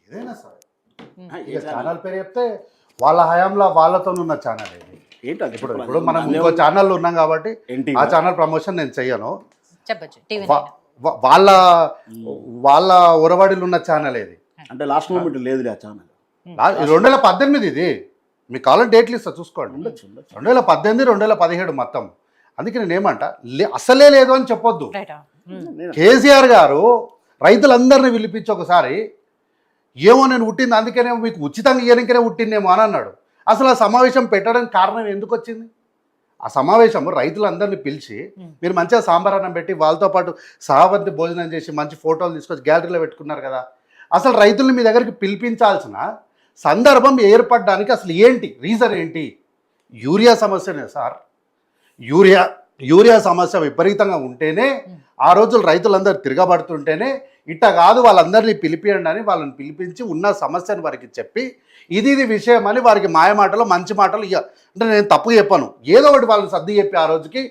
ఏదైనా సరే ఇక ఛానల్ పేరు చెప్తే వాళ్ళ హయాంలో వాళ్ళతో ఉన్న ఛానల్ ఇది. ఏంటది ఇప్పుడు ఇప్పుడు మనం ఇంకో ఛానల్లో ఉన్నాం కాబట్టి ఆ ఛానల్ ప్రమోషన్ నేను చెయ్యను. చెప్పచ్చు టీవీ వాళ్ళ వాళ్ళ ఒరవడిలో ఉన్న ఛానల్ ఇది. అంటే లాస్ట్ మూమెంట్ లేదు ఆ ఛానల్ 2018 ఇది. మీకు కాలం డేట్లు ఇస్తా చూసుకోండి. 2018 2017 మొత్తం. అందుకే నేను ఏమంటా అసలే లేదు అని చెప్పొద్దు. కేసీఆర్ గారు రైతులందరినీ పిలిపించి ఒకసారి ఏమో నేను పుట్టింది అందుకనే మీకు ఉచితంగా ఇయ్యడానికనే పుట్టిందేమో అని అన్నాడు. అసలు ఆ సమావేశం పెట్టడానికి కారణం ఎందుకు వచ్చింది? ఆ సమావేశం రైతులందరినీ పిలిచి మీరు మంచిగా సాంబార్ అన్నం పెట్టి వాళ్ళతో పాటు సహవర్తి భోజనం చేసి మంచి ఫోటోలు తీసుకొచ్చి గ్యాలరీలో పెట్టుకున్నారు కదా. అసలు రైతుల్ని మీ దగ్గరికి పిలిపించాల్సిన సందర్భం ఏర్పడడానికి అసలు ఏంటి రీజన్ ఏంటి? Urea సమస్యనే sir. యూరియా సమస్య విపరీతంగా ఉంటేనే ఆ రోజులు రైతులందరూ తిరగబడుతుంటేనే ఇట్ట కాదు వాళ్ళందరినీ పిలిపియండి అని వాళ్ళని పిలిపించి ఉన్న సమస్యను వారికి చెప్పి ఇది విషయం అని వారికి మాయమాటలు మంచి మాటలు అంటే నేను తప్పు చెప్పాను ఏదో ఒకటి వాళ్ళని సర్ది చెప్పి ఆ రోజుకి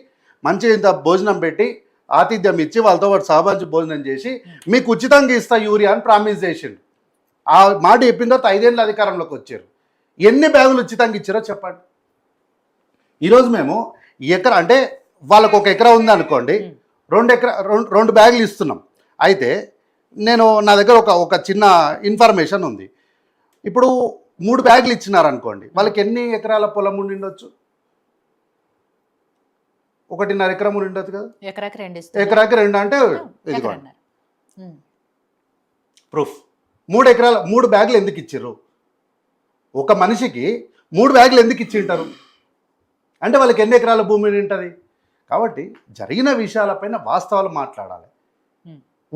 మంచి ఇంత భోజనం పెట్టి ఆతిథ్యం ఇచ్చి వాళ్ళతో పాటు సహబంచి భోజనం చేసి మీకు ఉచితంగా ఇస్తా యూరియా అని ప్రామిస్ చేసిండు. ఆ మాట చెప్పిన తర్వాత 5 ఏళ్ళ అధికారంలోకి వచ్చారు. ఎన్ని బ్యాగులు ఉచితంగా ఇచ్చారో చెప్పండి. ఈరోజు మేము ఎకరా అంటే వాళ్ళకు 1 ఎకరా ఉందనుకోండి 2 బ్యాగులు ఇస్తున్నాం. అయితే నేను నా దగ్గర ఒక చిన్న ఇన్ఫర్మేషన్ ఉంది. ఇప్పుడు 3 బ్యాగులు ఇచ్చినారనుకోండి వాళ్ళకి ఎన్ని ఎకరాల పొలం ఉండి ఉండొచ్చు? 1.5 ఎకరం ఉండి ఉండొచ్చు కదా. ఎకరాకి 2 అంటే ఇదిగోండి ప్రూఫ్. 3 బ్యాగులు ఎందుకు ఇచ్చిర్రు? ఒక మనిషికి 3 బ్యాగులు ఎందుకు ఇచ్చింటారు అంటే వాళ్ళకి ఎన్ని ఎకరాల భూమి ఉంటుంది? కాబట్టి జరిగిన విషయాలపైన వాస్తవాలు మాట్లాడాలి.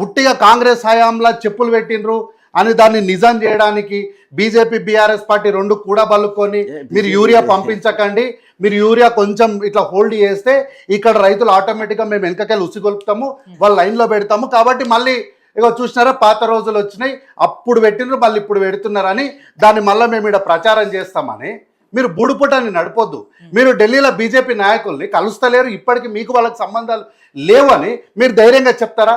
ఉట్టిగా కాంగ్రెస్ హయాంలా చెప్పులు పెట్టినరు అని దాన్ని నిజం చేయడానికి బీజేపీ బీఆర్ఎస్ పార్టీ 2 కూడా బలుక్కొని మీరు యూరియా పంపించకండి, మీరు యూరియా కొంచెం ఇట్లా హోల్డ్ చేస్తే ఇక్కడ రైతులు ఆటోమేటిక్గా మేము వెనకకెళ్ళి ఉసిగొలుపుతాము, వాళ్ళ లైన్లో పెడతాము. కాబట్టి మళ్ళీ ఇక చూసినారా పాత రోజులు వచ్చినాయి అప్పుడు పెట్టినరు మళ్ళీ ఇప్పుడు పెడుతున్నారని దాన్ని మళ్ళీ మేము ఇక్కడ ప్రచారం చేస్తామని మీరు బుడుపుటాన్ని నడపొద్దు. మీరు ఢిల్లీలో బీజేపీ నాయకుల్ని కలుస్తలేరు, ఇప్పటికీ మీకు వాళ్ళకి సంబంధాలు లేవని మీరు ధైర్యంగా చెప్తారా?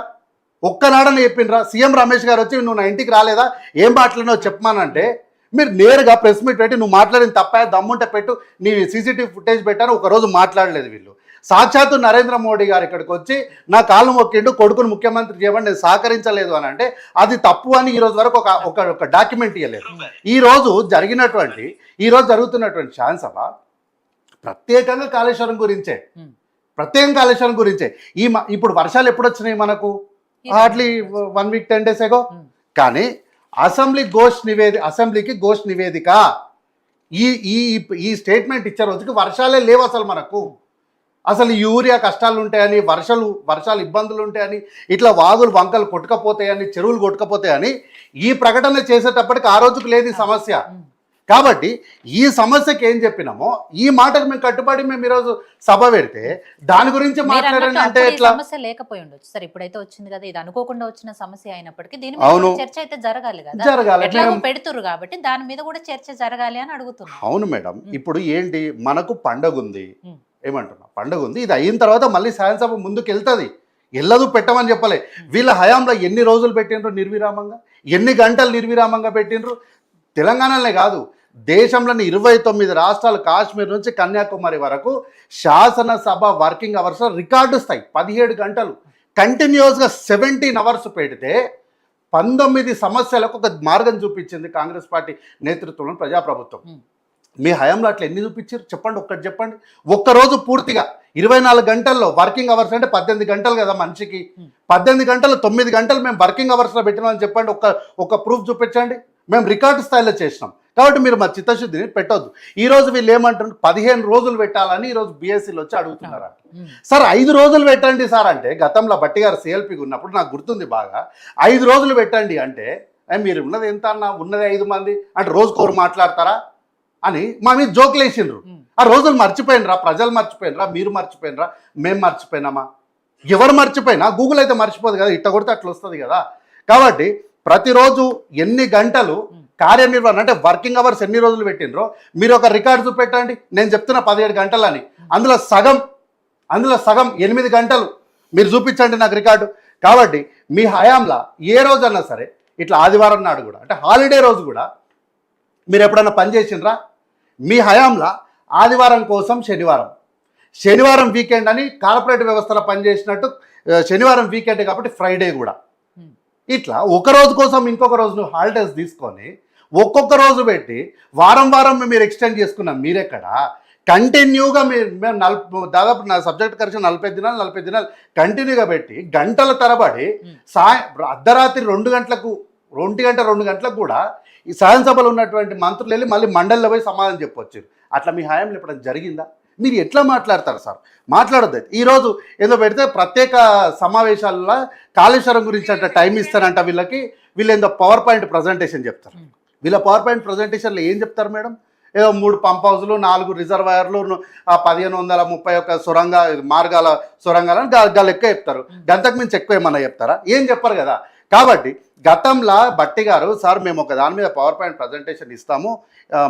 ఒక్కనాడని చెప్పినరా? సీఎం రమేష్ గారు వచ్చి నువ్వు నా ఇంటికి రాలేదా ఏం మాట్లాడినావు చెప్పమానంటే మీరు నేరుగా ప్రెస్ మీట్ పెట్టి నువ్వు మాట్లాడిన తప్ప దమ్ముంటే పెట్టు నీ సీసీటీవీ ఫుటేజ్ పెట్టాను. ఒకరోజు మాట్లాడలేదు వీళ్ళు. సాక్షాత్తు నరేంద్ర మోడీ గారు ఇక్కడికి వచ్చి నా కాళ్ళు మొక్కిండు కొడుకును ముఖ్యమంత్రి చేయమని నేను సహకరించలేదు అని అంటే అది తప్పు అని ఈరోజు వరకు ఒక డాక్యుమెంట్ ఇవ్వలేదు. ఈరోజు జరుగుతున్నటువంటి శాసనసభ ప్రత్యేకంగా కాళేశ్వరం గురించే ఇప్పుడు వర్షాలు ఎప్పుడు వచ్చినాయి మనకు? Hardly 1 week 10 days ago. కానీ అసెంబ్లీకి ఘోష్ నివేదిక ఈ స్టేట్మెంట్ ఇచ్చే రోజుకి వర్షాలే లేవు అసలు మనకు. అసలు యూరియా కష్టాలు ఉంటాయని వర్షాలు ఇబ్బందులు ఉంటాయని ఇట్లా వాగులు వంకలు కొట్టుకపోతాయని చెరువులు కొట్టుకపోతాయని ఈ ప్రకటన చేసేటప్పటికి ఆ రోజుకు లేదు ఈ సమస్య. కాబట్టి ఈ సమస్యకి ఏం చెప్పినామో ఈ మాటకు మేము కట్టుబడి మేము ఈరోజు సభ పెడితే దాని గురించి మాట్లాడండి అంటే ఎట్లా? సమస్య లేకపోయి ఉండొచ్చు సార్, ఇప్పుడైతే వచ్చింది కదా, ఇది అనుకోకుండా వచ్చిన సమస్య అయినప్పటికీ దీని మీద చర్చ అయితే జరగాలి కదా, పెడుతురు కాబట్టి దాని మీద కూడా చర్చ జరగాలి అని అడుగుతున్నాం. అవును మేడం. ఇప్పుడు ఏంటి మనకు పండగ ఉంది, ఏమంటున్నా పండుగ ఉంది, ఇది అయిన తర్వాత మళ్ళీ శాసనసభ ముందుకు వెళ్ళదు పెట్టమని చెప్పలే. వీళ్ళ హయాంలో ఎన్ని రోజులు పెట్టినరు నిర్విరామంగా, ఎన్ని గంటలు నిర్విరామంగా పెట్టినరు? తెలంగాణలో కాదు దేశంలోని 29 రాష్ట్రాలు కాశ్మీర్ నుంచి కన్యాకుమారి వరకు శాసనసభ వర్కింగ్ అవర్స్ రికార్డు స్థాయి 17 గంటలు కంటిన్యూస్గా 17 అవర్స్ పెడితే 19 సమస్యలకు ఒక మార్గం చూపించింది కాంగ్రెస్ పార్టీ నేతృత్వంలో ప్రజాప్రభుత్వం. మీ హయాంలో అట్లా ఎన్ని చూపించారు చెప్పండి? ఒక్కటి చెప్పండి. ఒక్కరోజు పూర్తిగా 24 గంటల్లో వర్కింగ్ అవర్స్ అంటే 18 గంటలు కదా మనిషికి. 18 గంటలు 9 గంటలు మేము వర్కింగ్ అవర్స్లో పెట్టినామని చెప్పండి. ఒక ప్రూఫ్ చూపించండి. మేము రికార్డు స్థాయిలో చేసినాం. కాబట్టి మీరు మా చిత్తశుద్ధిని పెట్టొద్దు. ఈరోజు వీళ్ళు ఏమంటారు 15 రోజులు పెట్టాలని ఈరోజు బీఎస్సీలో వచ్చి అడుగుతున్నారు. సార్ 5 రోజులు పెట్టండి సార్ అంటే గతంలో బట్టి గారు సిఎల్పీకి ఉన్నప్పుడు నాకు గుర్తుంది బాగా. 5 రోజులు పెట్టండి అంటే మీరు ఉన్నది ఎంత అన్న ఉన్నది 5 మంది అంటే రోజుకోరు మాట్లాడతారా అని మా మీద జోకులు వేసిండ్రు. ఆ రోజులు మర్చిపోయినరా? ప్రజలు మర్చిపోయినరా? మీరు మర్చిపోయినరా? మేము మర్చిపోయినామా? ఎవరు మర్చిపోయినా గూగుల్ అయితే మర్చిపోదు కదా, ఇట్ట కొడితే అట్లా వస్తుంది కదా. కాబట్టి ప్రతిరోజు ఎన్ని గంటలు కార్యనిర్వహణ అంటే వర్కింగ్ అవర్స్ ఎన్ని రోజులు పెట్టినరో మీరు ఒక రికార్డు చూపెట్టండి. నేను చెప్తున్నా 17 గంటలని, అందులో సగం 8 గంటలు మీరు చూపించండి నాకు రికార్డు. కాబట్టి మీ హయాంలో ఏ రోజన్నా సరే ఇట్లా ఆదివారం నాడు కూడా అంటే హాలిడే రోజు కూడా మీరు ఎప్పుడన్నా పని చేసిండ్రా? మీ హయాంలో ఆదివారం కోసం శనివారం వీకెండ్ అని కార్పొరేట్ వ్యవస్థలో పనిచేసినట్టు శనివారం వీకెండ్ కాబట్టి ఫ్రైడే కూడా ఇట్లా ఒక రోజు కోసం ఇంకొక రోజు నువ్వు హాలిడేస్ తీసుకొని ఒక్కొక్క రోజు పెట్టి వారం మీరు ఎక్స్టెండ్ చేసుకున్నాం. మీరెక్కడ కంటిన్యూగా మేము దాదాపు నా సబ్జెక్ట్ ఖర్చు 40 దినాలు కంటిన్యూగా పెట్టి గంటల తరబడి అర్ధరాత్రి 2 గంటలకు 2 గంటలకు కూడా ఈ శాసనసభలో ఉన్నటువంటి మంత్రులు వెళ్ళి మళ్ళీ మండలిలో పోయి సమాధానం చెప్పొచ్చారు. అట్లా మీ హయాంలో ఎప్పుడైనా జరిగిందా? మీరు ఎట్లా మాట్లాడతారు సార్? మాట్లాడొద్దు. ఈరోజు ఏదో పెడితే ప్రత్యేక సమావేశాల్లో కాళేశ్వరం గురించి అంటే టైం ఇస్తారంట వీళ్ళు ఏందో పవర్ పాయింట్ ప్రజెంటేషన్ చెప్తారు. వీళ్ళ పవర్ పాయింట్ ప్రజెంటేషన్లో ఏం చెప్తారు మేడం? ఏదో 3 పంప్ హౌజులు 4 రిజర్వాయర్లు 1501 సొరంగాలని గాలు ఎక్కువ చెప్తారు. గంతకు మించి ఎక్కువ ఏమన్నా చెప్తారా? ఏం చెప్పరు కదా. కాబట్టి గతంలో బట్టి గారు సార్ మేము ఒక దాని మీద పవర్ పాయింట్ ప్రజెంటేషన్ ఇస్తాము,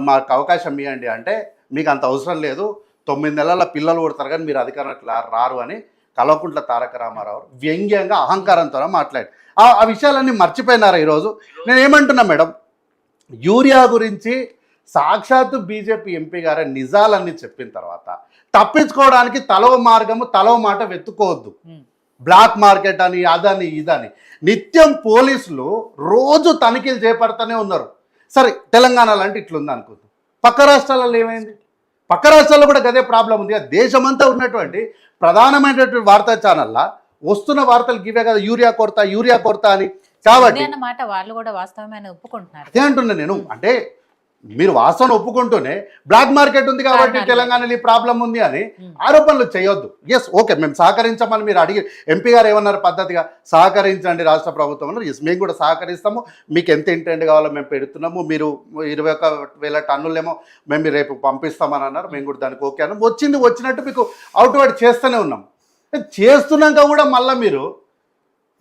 మాకు అవకాశం ఇవ్వండి అంటే మీకు అంత అవసరం లేదు, 9 నెలల పిల్లలు కొడతారు కానీ మీరు అధికారంలోకి రారు అని కల్వకుంట్ల తారక రామారావు వ్యంగ్యంగా అహంకారంతో మాట్లాడి ఆ విషయాలన్నీ మర్చిపోయినారా ఈరోజు? నేను ఏమంటున్నా మేడం, యూరియా గురించి సాక్షాత్తు బీజేపీ ఎంపీ గారే నిజాలన్నీ చెప్పిన తర్వాత తప్పించుకోవడానికి తలవ మార్గము తలవ మాట వెతుక్కోవద్దు. బ్లాక్ మార్కెట్ అని అదని ఇదని నిత్యం పోలీసులు రోజు తనిఖీలు చేపడుతూనే ఉన్నారు. సరే తెలంగాణలో అంటే ఇట్లుంది అనుకుందాం, పక్క రాష్ట్రాలలో ఏమైంది? పక్క రాష్ట్రాల్లో కూడా గదే ప్రాబ్లం ఉంది. దేశమంతా ఉన్నటువంటి ప్రధానమైనటువంటి వార్తా ఛానల్లో వస్తున్న వార్తలు ఇవే కదా, యూరియా కొరత అని. కాబట్టి అన్నమాట వాళ్ళు కూడా వాస్తవమే ఒప్పుకుంటున్నారు. అదే అంటున్నా నేను. అంటే మీరు వాస్తవం ఒప్పుకుంటూనే బ్లాక్ మార్కెట్ ఉంది కాబట్టి తెలంగాణలో ఈ ప్రాబ్లం ఉంది అని ఆరోపణలు చేయొద్దు. ఎస్ ఓకే, మేము సహకరించామని మీరు అడిగి ఎంపీ గారు ఏమన్నారు పద్ధతిగా, సహకరించండి రాష్ట్ర ప్రభుత్వం అన్నారు. ఎస్ మేము కూడా సహకరిస్తాము, మీకు ఎంత ఇంటెంట్ కావాలో మేము పెడుతున్నాము, మీరు 21,000 టన్నులేమో మేము రేపు పంపిస్తామని అన్నారు. మేము కూడా దానికి ఓకే అన్నాం. వచ్చినట్టు మీకు అవుట్వర్డ్ చేస్తూనే ఉన్నాం. చేస్తున్నాక కూడా మళ్ళీ మీరు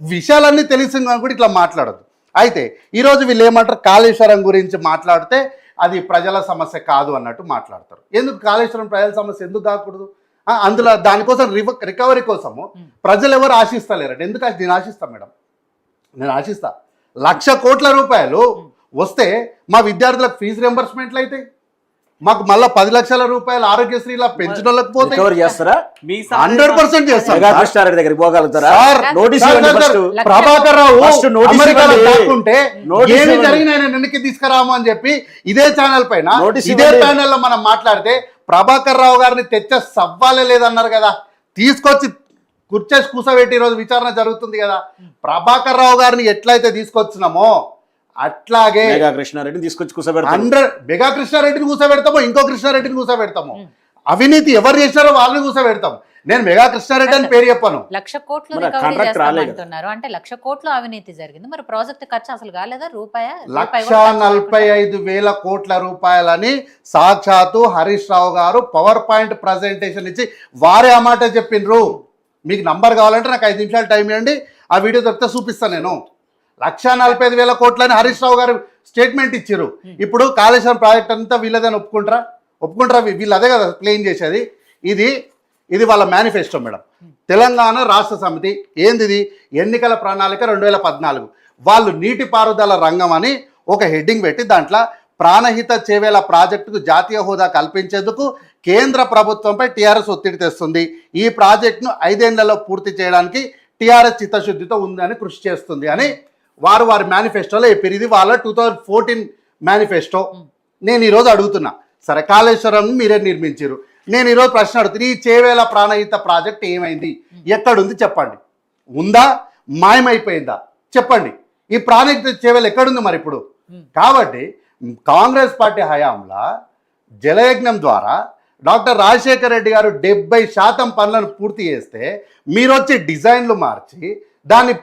విషయాలన్నీ తెలిసింది కూడా ఇట్లా మాట్లాడద్దు. అయితే ఈరోజు వీళ్ళు ఏమంటారు, కాళేశ్వరం గురించి మాట్లాడితే అది ప్రజల సమస్య కాదు అన్నట్టు మాట్లాడతారు. ఎందుకు కాళేశ్వరం ప్రజల సమస్య ఎందుకు కాకూడదు? అందులో దానికోసం రికవరీ కోసము ప్రజలు ఎవరు ఆశిస్తలేరండి. ఎందుకు నేను ఆశిస్తాను మేడం, నేను ఆశిస్తా 1,00,000 కోట్ల రూపాయలు వస్తే మా విద్యార్థులకు ఫీజు రింబర్స్మెంట్లు అయితే మాకు మళ్ళీ 10 లక్షల రూపాయలు ఆరోగ్యశ్రీలా పెంచడానికి పోతే 100% చేస్తారు. ప్రభాకర్ రావు అమెరికాలో దాక్కుంటే ఏమి జరిగిన ఆయన వెనక్కి తీసుకురాము అని చెప్పి ఇదే ఛానల్ పైన ఇదే ఛానల్లో మనం మాట్లాడితే ప్రభాకర్ రావు గారిని తెచ్చే సవ్వాలే లేదన్నారు కదా. తీసుకొచ్చి కూర్చేసి కూసబెట్టి ఈరోజు విచారణ జరుగుతుంది కదా. ప్రభాకర్ రావు గారిని ఎట్లయితే తీసుకొచ్చినామో అట్లాగే మెగా కృష్ణారెడ్డిని తీసుకొచ్చి మెగా కృష్ణారెడ్డిని కూసబెడతామో, ఇంకో కృష్ణారెడ్డిని కూసబెడతాము. అవినీతి ఎవరు చేశారో వాళ్ళని కూసబెడతాం. నేను మెగా కృష్ణారెడ్డి అని పేరు చెప్పాను. 1,00,000 కోట్లు రికవరీ చేస్తామంటున్నారు. అంటే 1,00,000 కోట్లు అవినీతి జరిగింది. మరి ప్రాజెక్ట్ ఖర్చు అసలు కాలేదా? 1,45,000 కోట్ల రూపాయలని సాక్షాత్తు హరీష్ రావు గారు పవర్ పాయింట్ ప్రజెంటేషన్ ఇచ్చి వారే ఆ మాట చెప్పిండ్రు. మీకు నంబర్ కావాలంటే నాకు 5 నిమిషాలు టైం ఇవ్వండి, ఆ వీడియో దొరికితే చూపిస్తాను. నేను 1,45,000 కోట్లని హరీష్ రావు గారు స్టేట్మెంట్ ఇచ్చారు. ఇప్పుడు కాళేశ్వరం ప్రాజెక్ట్ అంతా వీళ్ళదని ఒప్పుకుంటారా? వీళ్ళు అదే కదా ప్లేన్ చేసేది. ఇది వాళ్ళ మేనిఫెస్టో మేడం. తెలంగాణ రాష్ట్ర సమితి ఏంది, ఎన్నికల ప్రణాళిక 2014. వాళ్ళు నీటిపారుదల రంగం అని ఒక హెడ్డింగ్ పెట్టి దాంట్లో ప్రాణహిత చేవేల ప్రాజెక్టుకు జాతీయ హోదా కల్పించేందుకు కేంద్ర ప్రభుత్వంపై టీఆర్ఎస్ ఒత్తిడి తెస్తుంది. ఈ ప్రాజెక్టును 5 ఏళ్లలో పూర్తి చేయడానికి టీఆర్ఎస్ చిత్తశుద్ధితో ఉందని కృషి చేస్తుంది అని వారి మేనిఫెస్టోలో చెప్పారు. ఇది వాళ్ళ 2014 మేనిఫెస్టో. నేను ఈరోజు అడుగుతున్నా, సరే కాళేశ్వరం మీరే నిర్మించారు, నేను ఈరోజు ప్రశ్న అడుగుతున్నా, ఈ చేవేల ప్రాణహిత ప్రాజెక్ట్ ఏమైంది, ఎక్కడుంది చెప్పండి. ఉందా, మాయమైపోయిందా చెప్పండి. ఈ ప్రాణహిత చేవేల ఎక్కడుంది మరి ఇప్పుడు? కాబట్టి కాంగ్రెస్ పార్టీ హయాంలో జలయజ్ఞం ద్వారా డాక్టర్ రాజశేఖర రెడ్డి గారు 70% పనులను పూర్తి చేస్తే మీరు వచ్చి డిజైన్లు మార్చి దాన్ని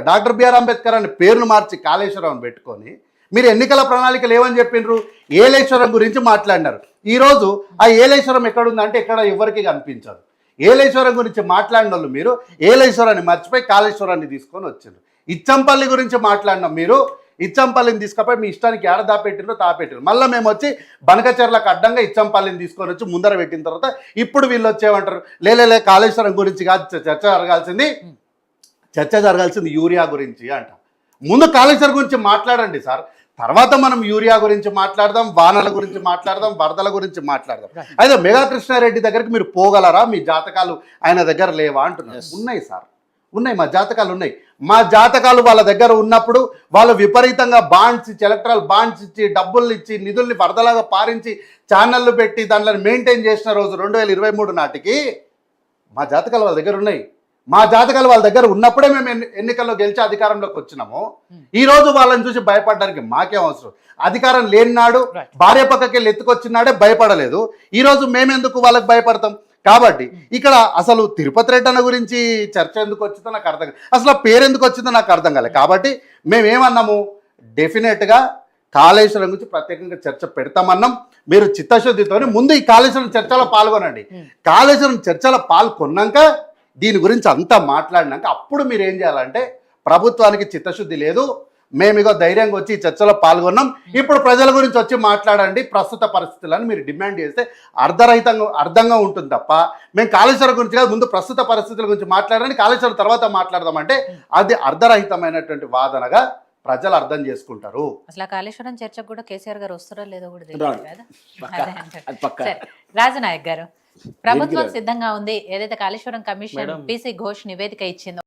డాక్టర్ బిఆర్ అంబేద్కర్ అని పేరును మార్చి కాళేశ్వరం పెట్టుకొని మీరు ఎన్నికల ప్రణాళికలు ఏమని చెప్పిండ్రు? ఏలేశ్వరం గురించి మాట్లాడినారు. ఈరోజు ఆ ఏలేశ్వరం ఎక్కడుందంటే ఎక్కడ ఎవరికి కనిపించదు. ఏలేశ్వరం గురించి మాట్లాడిన వాళ్ళు మీరు ఏలేశ్వరాన్ని మర్చిపోయి కాళేశ్వరాన్ని తీసుకొని వచ్చిండ్రు. ఇచ్చంపల్లి గురించి మాట్లాడినాం, మీరు ఇచ్చంపల్లిని తీసుకపోయి మీ ఇష్టానికి ఏడ తాపెట్టిండ్రు. మళ్ళీ మేము వచ్చి బనకచెర్లకు అడ్డంగా ఇచ్చంపల్లిని తీసుకొని వచ్చి ముందర పెట్టిన తర్వాత ఇప్పుడు వీళ్ళు వచ్చేమంటారు, లేలే కాళేశ్వరం గురించి కాదు చర్చ జరగాల్సింది యూరియా గురించి అంట. ముందు కాళేశ్వరం గురించి మాట్లాడండి సార్. తర్వాత మనం యూరియా గురించి మాట్లాడదాం, వానల గురించి మాట్లాడదాం, వరదల గురించి మాట్లాడదాం. అయితే మెగా కృష్ణారెడ్డి దగ్గరికి మీరు పోగలరా? మీ జాతకాలు ఆయన దగ్గర లేవా అంటున్నారు. ఉన్నాయి సార్, ఉన్నాయి, మా జాతకాలు ఉన్నాయి. మా జాతకాలు వాళ్ళ దగ్గర ఉన్నప్పుడు వాళ్ళు విపరీతంగా బాండ్స్ ఇచ్చి, ఎలక్ట్రల్ బాండ్స్ ఇచ్చి, డబ్బులు ఇచ్చి, నిధుల్ని వరదలాగా పారించి ఛానళ్ళు పెట్టి దాంట్లో మెయింటైన్ చేసిన రోజు 2023 నాటికి మా జాతకాలు వాళ్ళ దగ్గర ఉన్నాయి. మా జాతకాలు వాళ్ళ దగ్గర ఉన్నప్పుడే మేము ఎన్నికల్లో గెలిచి అధికారంలోకి వచ్చినాము. ఈ రోజు వాళ్ళని చూసి భయపడడానికి మాకేం అవసరం? అధికారం లేని నాడు భార్య పక్కకి వెళ్ళి ఎత్తుకొచ్చినాడే భయపడలేదు. ఈ రోజు మేమెందుకు వాళ్ళకి భయపడతాం? కాబట్టి ఇక్కడ అసలు తిరుపతి రెడ్డి అన్న గురించి చర్చ ఎందుకు వచ్చిందో నాకు అర్థం కాదు, అసలు ఆ పేరు ఎందుకు వచ్చిందో నాకు అర్థం కాలేదు. కాబట్టి మేమేమన్నాము, డెఫినెట్గా కాళేశ్వరం గురించి ప్రత్యేకంగా చర్చ పెడతామన్నాం. మీరు చిత్తశుద్ధితో ముందు ఈ కాళేశ్వరం చర్చలో పాల్గొనండి. కాళేశ్వరం చర్చలో పాల్గొన్నాక దీని గురించి అంతా మాట్లాడినాక అప్పుడు మీరు ఏం చేయాలంటే, ప్రభుత్వానికి చిత్తశుద్ధి లేదు, మేము ఇగో ధైర్యంగా వచ్చి ఈ చర్చలో పాల్గొన్నాం, ఇప్పుడు ప్రజల గురించి వచ్చి మాట్లాడండి ప్రస్తుత పరిస్థితులను మీరు డిమాండ్ చేస్తే అర్థంగా ఉంటుంది తప్ప, మేము కాళేశ్వరం గురించి కాదు, ముందు ప్రస్తుత పరిస్థితుల గురించి మాట్లాడండి, కాళేశ్వరం తర్వాత మాట్లాడదామంటే అది అర్ధరహితమైనటువంటి వాదనగా ప్రజలు అర్థం చేసుకుంటారు. అసలు కాళేశ్వరం చర్చకు కూడా కేసీఆర్ గారు వస్తారో లేదో కూడా రాడు. తెలియదు పక్కా. కదా. అది పక్కా. సరే, రాజనాయక్ గారు, ప్రభుత్వం సిద్ధంగా ఉంది, ఏదైతే కాళేశ్వరం కమిషన్ పీసీ ఘోష్ నివేదిక ఇచ్చిందో